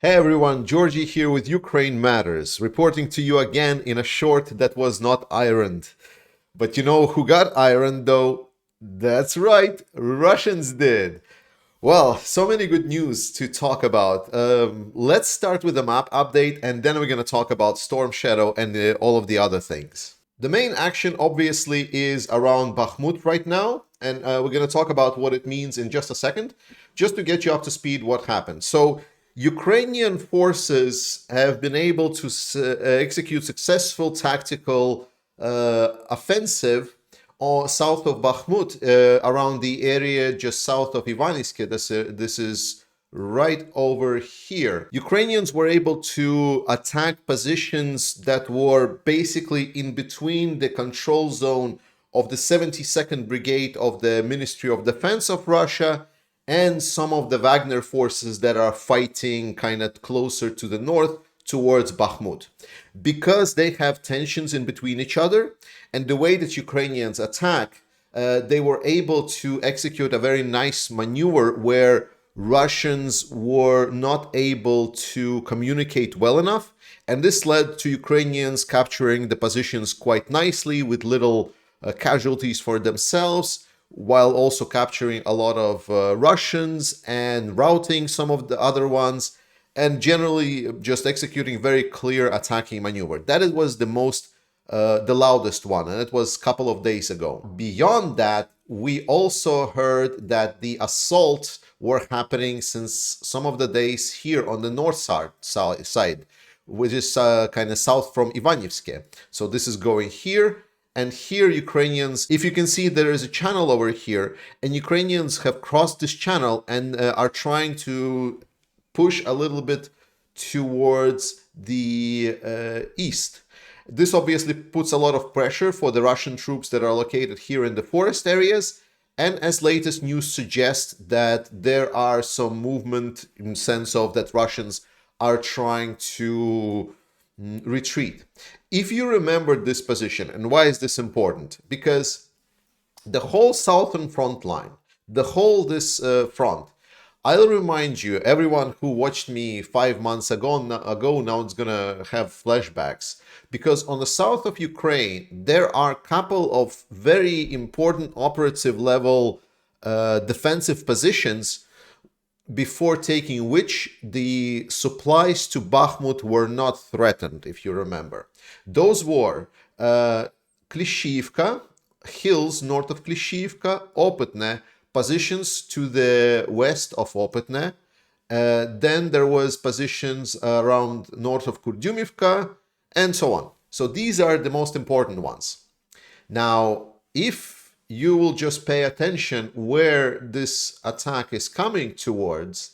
Hey everyone, Georgie here with Ukraine Matters, reporting to you again in a short that was not ironed. But you know who got ironed though? That's right, Russians did. Well, so many good news to talk about. Let's start with the map update and then we're going to talk about Storm Shadow and all of the other things. The main action obviously is around Bakhmut right now, and we're going to talk about what it means in just a second, just to get you up to speed what happened. So, Ukrainian forces have been able to execute successful tactical offensive south of Bakhmut, around the area just south of Ivaniske. This is right over here. Ukrainians were able to attack positions that were basically in between the control zone of the 72nd Brigade of the Ministry of Defense of Russia and some of the Wagner forces that are fighting kind of closer to the north towards Bakhmut. Because they have tensions in between each other, and the way that Ukrainians attack, they were able to execute a very nice maneuver where Russians were not able to communicate well enough, and this led to Ukrainians capturing the positions quite nicely with little casualties for themselves, while also capturing a lot of Russians and routing some of the other ones, and generally just executing very clear attacking maneuver. That it was the loudest one, and it was a couple of days ago. Beyond that, we also heard that the assaults were happening since some of the days here on the north side, which is kind of south from Ivanivske. So this is going here. And here Ukrainians, if you can see, there is a channel over here, and Ukrainians have crossed this channel and are trying to push a little bit towards the east. This obviously puts a lot of pressure for the Russian troops that are located here in the forest areas. And as latest news suggests that there are some movement in sense of that Russians are trying to retreat. If you remember this position, and why is this important? Because the whole southern front line, the whole this front, I'll remind you, everyone who watched me 5 months ago now it's gonna have flashbacks. Because on the south of Ukraine, there are a couple of very important operative level defensive positions before taking which the supplies to Bakhmut were not threatened, if you remember. Those were Klishivka, hills north of Klishivka, Opytne, positions to the west of Opytne. Then there was positions around north of Kurdyumivka, and so on. So these are the most important ones. Now, if you will just pay attention where this attack is coming towards,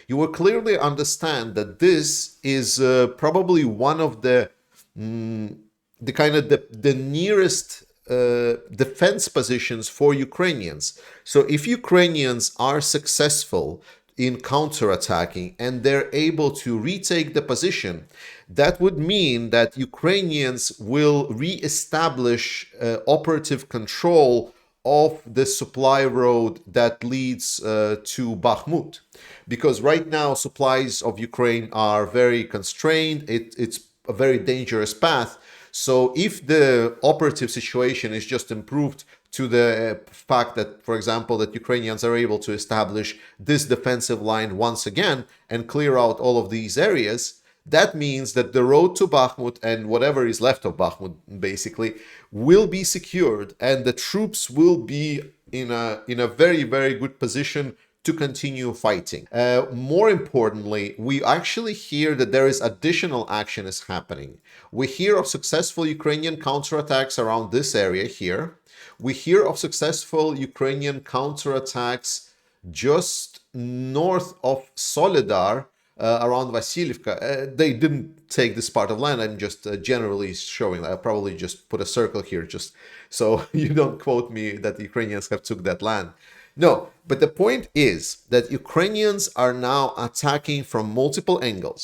you will clearly understand that this is probably one of the the nearest defense positions for Ukrainians. So if Ukrainians are successful in counterattacking and they're able to retake the position, that would mean that Ukrainians will re-establish operative control of the supply road that leads to Bakhmut. Because right now supplies of Ukraine are very constrained. It's a very dangerous path. So if the operative situation is just improved to the fact that, for example, that Ukrainians are able to establish this defensive line once again and clear out all of these areas, that means that the road to Bakhmut and whatever is left of Bakhmut basically will be secured, and the troops will be in a very, very good position to continue fighting. More importantly, we actually hear that there is additional action is happening. We hear of successful Ukrainian counterattacks around this area here. We hear of successful Ukrainian counterattacks just north of Solidar, around Vasilievka. They didn't take this part of land. I'm just generally showing. I'll probably just put a circle here just so you don't quote me that the Ukrainians have took that land. No, but the point is that Ukrainians are now attacking from multiple angles.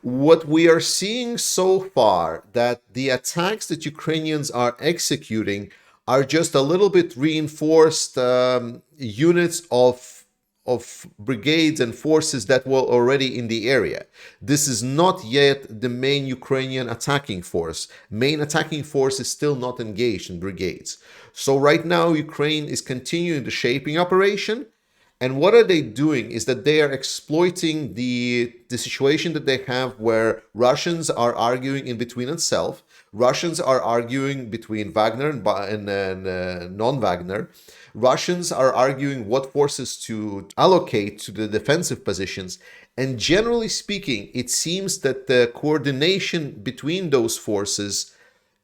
What we are seeing so far, that the attacks that Ukrainians are executing are just a little bit reinforced units of of brigades and forces that were already in the area. This is not yet the main Ukrainian attacking force. Main attacking force is still not engaged in brigades. So right now, Ukraine is continuing the shaping operation. And what are they doing is that they are exploiting the situation that they have where Russians are arguing in between themselves. Russians are arguing between Wagner and non-Wagner. Russians are arguing what forces to allocate to the defensive positions. And generally speaking, it seems that the coordination between those forces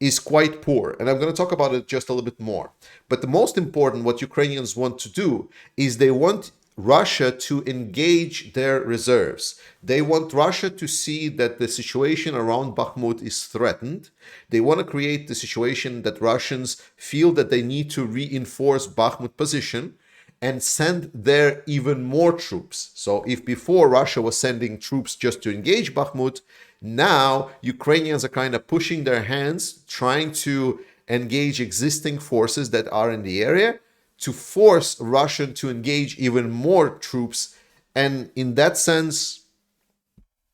is quite poor. And I'm going to talk about it just a little bit more. But the most important, what Ukrainians want to do is they want Russia to engage their reserves. They want Russia to see that the situation around Bakhmut is threatened. They want to create the situation that Russians feel that they need to reinforce Bakhmut position and send there even more troops. So if before Russia was sending troops just to engage Bakhmut, now Ukrainians are kind of pushing their hands, trying to engage existing forces that are in the area to force Russia to engage even more troops, and in that sense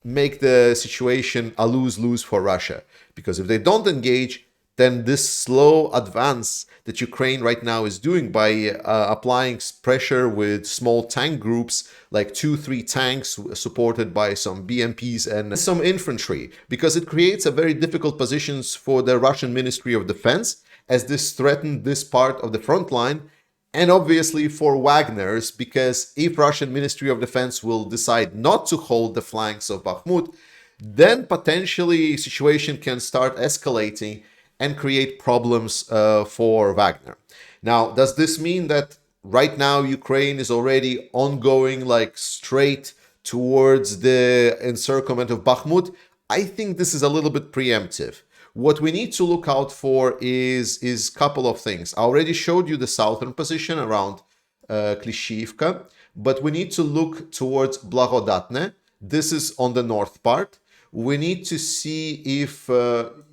make the situation a lose-lose for Russia. Because if they don't engage, then this slow advance that Ukraine right now is doing by applying pressure with small tank groups, like 2-3 tanks supported by some BMPs and some infantry, because it creates a very difficult positions for the Russian Ministry of Defense, as this threatened this part of the front line, and obviously for Wagner's, because if Russian Ministry of Defense will decide not to hold the flanks of Bakhmut, then potentially situation can start escalating and create problems for Wagner. Now, does this mean that right now Ukraine is already ongoing like straight towards the encirclement of Bakhmut? I think this is a little bit preemptive. What we need to look out for is a couple of things. I already showed you the southern position around Klishchiivka, but we need to look towards Blagodatne. This is on the north part. We need to see if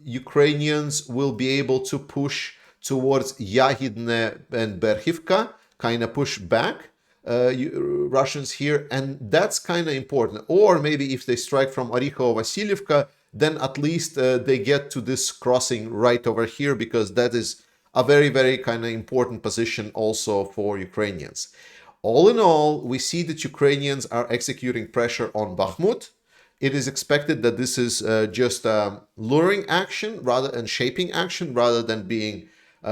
Ukrainians will be able to push towards Yahidne and Berhivka, kind of push back Russians here, and that's kind of important. Or maybe if they strike from Orikhovo-Vasilievka, then at least they get to this crossing right over here, because that is a very, very kind of important position also for Ukrainians. All in all, we see that Ukrainians are executing pressure on Bakhmut. It is expected that this is just luring action rather than shaping action, rather than being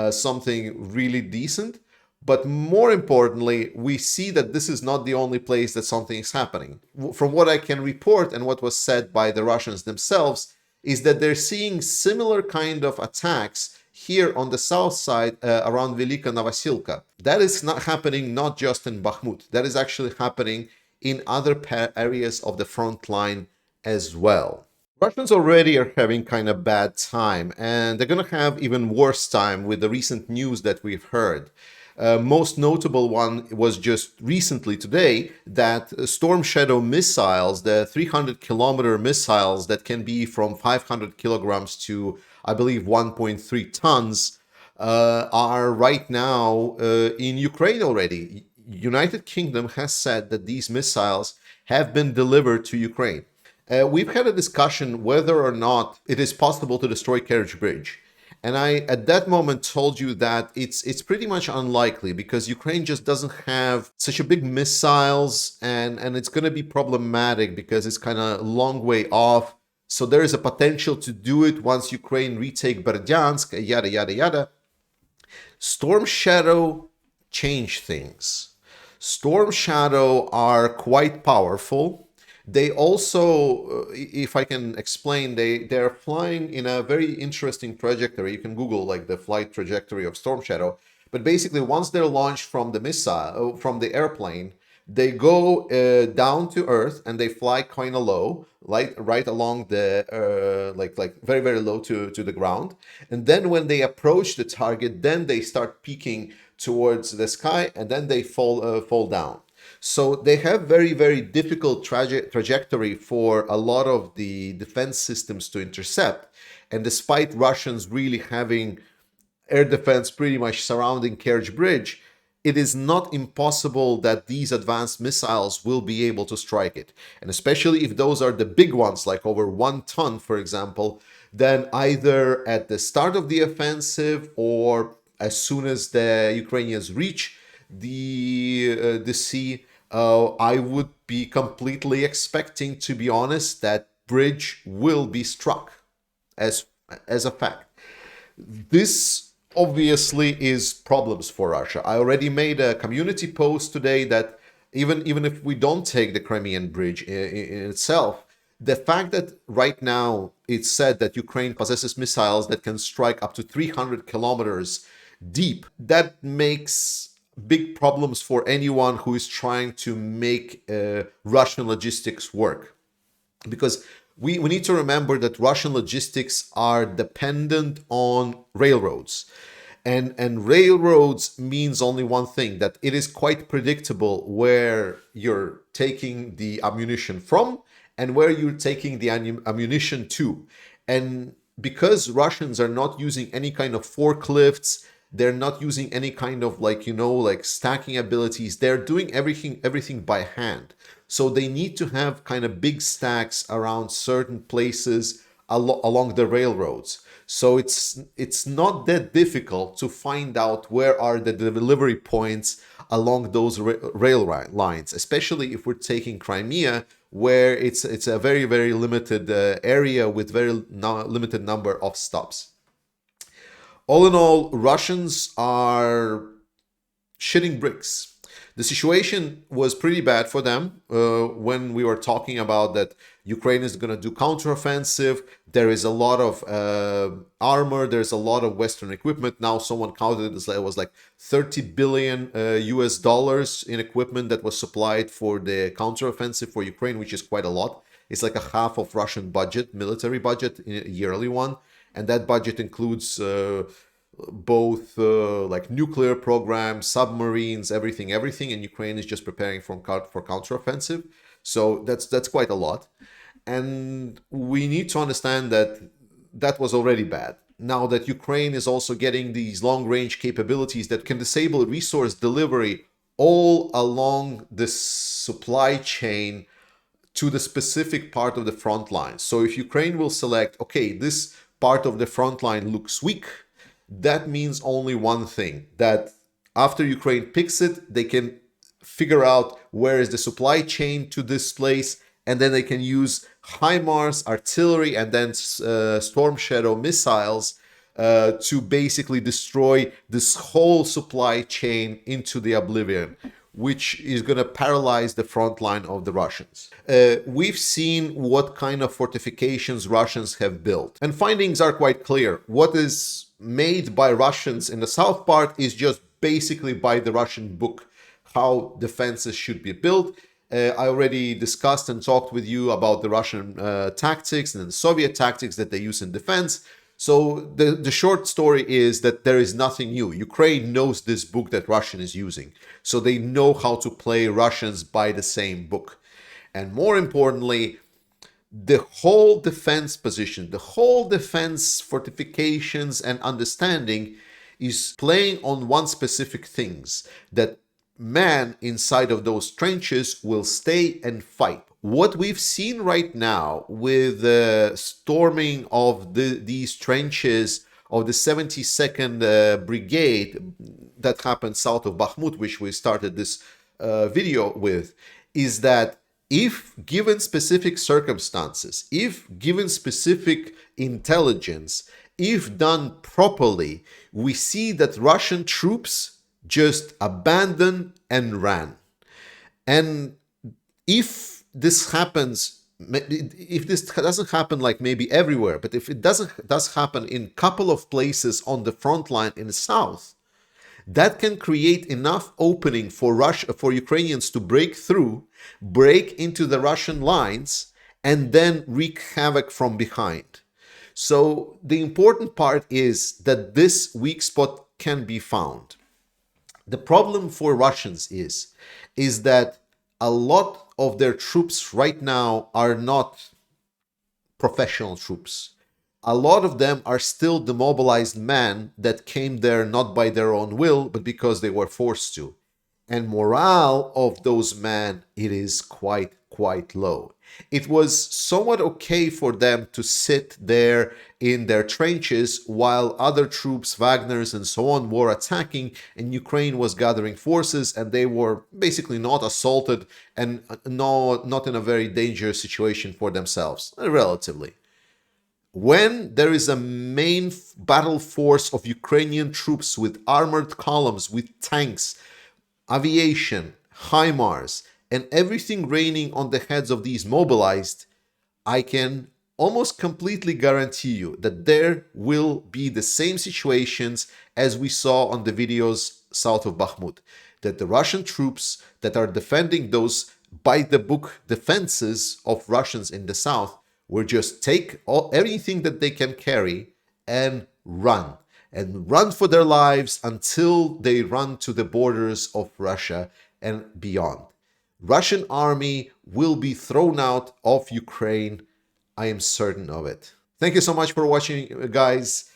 something really decent. But more importantly, we see that this is not the only place that something is happening. From what I can report and what was said by the Russians themselves, is that they're seeing similar kind of attacks here on the south side around Velika Novosilka. That is not happening not just in Bakhmut. That is actually happening in other areas of the front line as well. Russians already are having kind of bad time, and they're going to have even worse time with the recent news that we've heard. Most notable one was just recently today that Storm Shadow missiles, the 300-kilometer missiles that can be from 500 kilograms to, I believe, 1.3 tons, are right now in Ukraine already. United Kingdom has said that these missiles have been delivered to Ukraine. We've had a discussion whether or not it is possible to destroy Kerch Bridge. And I, at that moment, told you that it's pretty much unlikely, because Ukraine just doesn't have such a big missiles, and it's going to be problematic because it's kind of a long way off. So there is a potential to do it once Ukraine retake Berdyansk, yada, yada, yada. Storm Shadow changed things. Storm Shadow are quite powerful. They also, if I can explain, they're flying in a very interesting trajectory. You can Google like the flight trajectory of Storm Shadow. But basically, once they're launched from the missile, from the airplane, they go down to Earth and they fly kind of low, like right along the like very, very low to the ground. And then when they approach the target, then they start peaking towards the sky, and then they fall down. So they have very, very difficult trajectory for a lot of the defense systems to intercept. And despite Russians really having air defense pretty much surrounding Kerch Bridge, it is not impossible that these advanced missiles will be able to strike it. And especially if those are the big ones, like over 1 ton, for example, then either at the start of the offensive or as soon as the Ukrainians reach the sea, I would be completely expecting, to be honest, that bridge will be struck as a fact. This obviously is problems for Russia. I already made a community post today that even if we don't take the Crimean Bridge in itself, the fact that right now it's said that Ukraine possesses missiles that can strike up to 300 kilometers deep, that makes big problems for anyone who is trying to make Russian logistics work. Because we need to remember that Russian logistics are dependent on railroads. And railroads means only one thing, that it is quite predictable where you're taking the ammunition from and where you're taking the ammunition to. And because Russians are not using any kind of forklifts, they're not using any kind of like stacking abilities, they're doing everything by hand. So they need to have kind of big stacks around certain places along the railroads. So it's not that difficult to find out where are the delivery points along those rail lines, especially if we're taking Crimea, where it's a very, very limited area with very limited number of stops. All in all, Russians are shitting bricks. The situation was pretty bad for them when we were talking about that Ukraine is going to do counteroffensive. There is a lot of armor. There's a lot of Western equipment. Now someone counted it was like 30 billion US dollars in equipment that was supplied for the counteroffensive for Ukraine, which is quite a lot. It's like a half of Russian budget, military budget, a yearly one. And that budget includes both like nuclear programs, submarines, everything, and Ukraine is just preparing for counteroffensive. So that's quite a lot, and we need to understand that that was already bad. Now that Ukraine is also getting these long-range capabilities that can disable resource delivery all along the supply chain to the specific part of the front line. So if Ukraine will select, okay, this part of the front line looks weak, that means only one thing, that after Ukraine picks it, they can figure out where is the supply chain to this place, and then they can use HIMARS, artillery, and then Storm Shadow missiles to basically destroy this whole supply chain into the oblivion, which is going to paralyze the front line of the Russians. We've seen what kind of fortifications Russians have built, and findings are quite clear. What is made by Russians in the south part is just basically by the Russian book, how defenses should be built. I already discussed and talked with you about the Russian tactics and the Soviet tactics that they use in defense. So the short story is that there is nothing new. Ukraine knows this book that Russian is using. So they know how to play Russians by the same book. And more importantly, the whole defense position, the whole defense fortifications and understanding is playing on one specific things, that man inside of those trenches will stay and fight. What we've seen right now with the storming of these trenches of the 72nd Brigade that happened south of Bakhmut, which we started this video with, is that if given specific circumstances, if given specific intelligence, if done properly, we see that Russian troops just abandoned and ran. And if this happens, if this doesn't happen like maybe everywhere, but if it does happen in a couple of places on the front line in the south, that can create enough opening for Ukrainians to break through, break into the Russian lines, and then wreak havoc from behind. So the important part is that this weak spot can be found. The problem for Russians is that a lot of their troops right now are not professional troops. a lot of them are still demobilized men that came there not by their own will, but because they were forced to. And morale of those men, it is quite low. It was somewhat okay for them to sit there in their trenches while other troops, Wagner's and so on, were attacking, and Ukraine was gathering forces, and they were basically not assaulted and not in a very dangerous situation for themselves, relatively. When there is a main battle force of Ukrainian troops with armored columns, with tanks, aviation, HIMARS, and everything raining on the heads of these mobilized, I can almost completely guarantee you that there will be the same situations as we saw on the videos south of Bakhmut. That the Russian troops that are defending those by-the-book defenses of Russians in the south will just take everything that they can carry and run for their lives until they run to the borders of Russia and beyond. Russian army will be thrown out of Ukraine. I am certain of it. Thank you so much for watching, guys.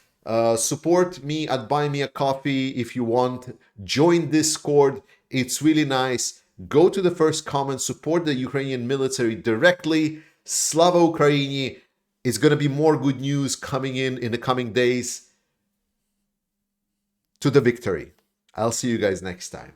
Support me at Buy Me a Coffee if you want. Join Discord. It's really nice. Go to the first comment. Support the Ukrainian military directly. Slava Ukraini. It's going to be more good news coming in the coming days to the victory. I'll see you guys next time.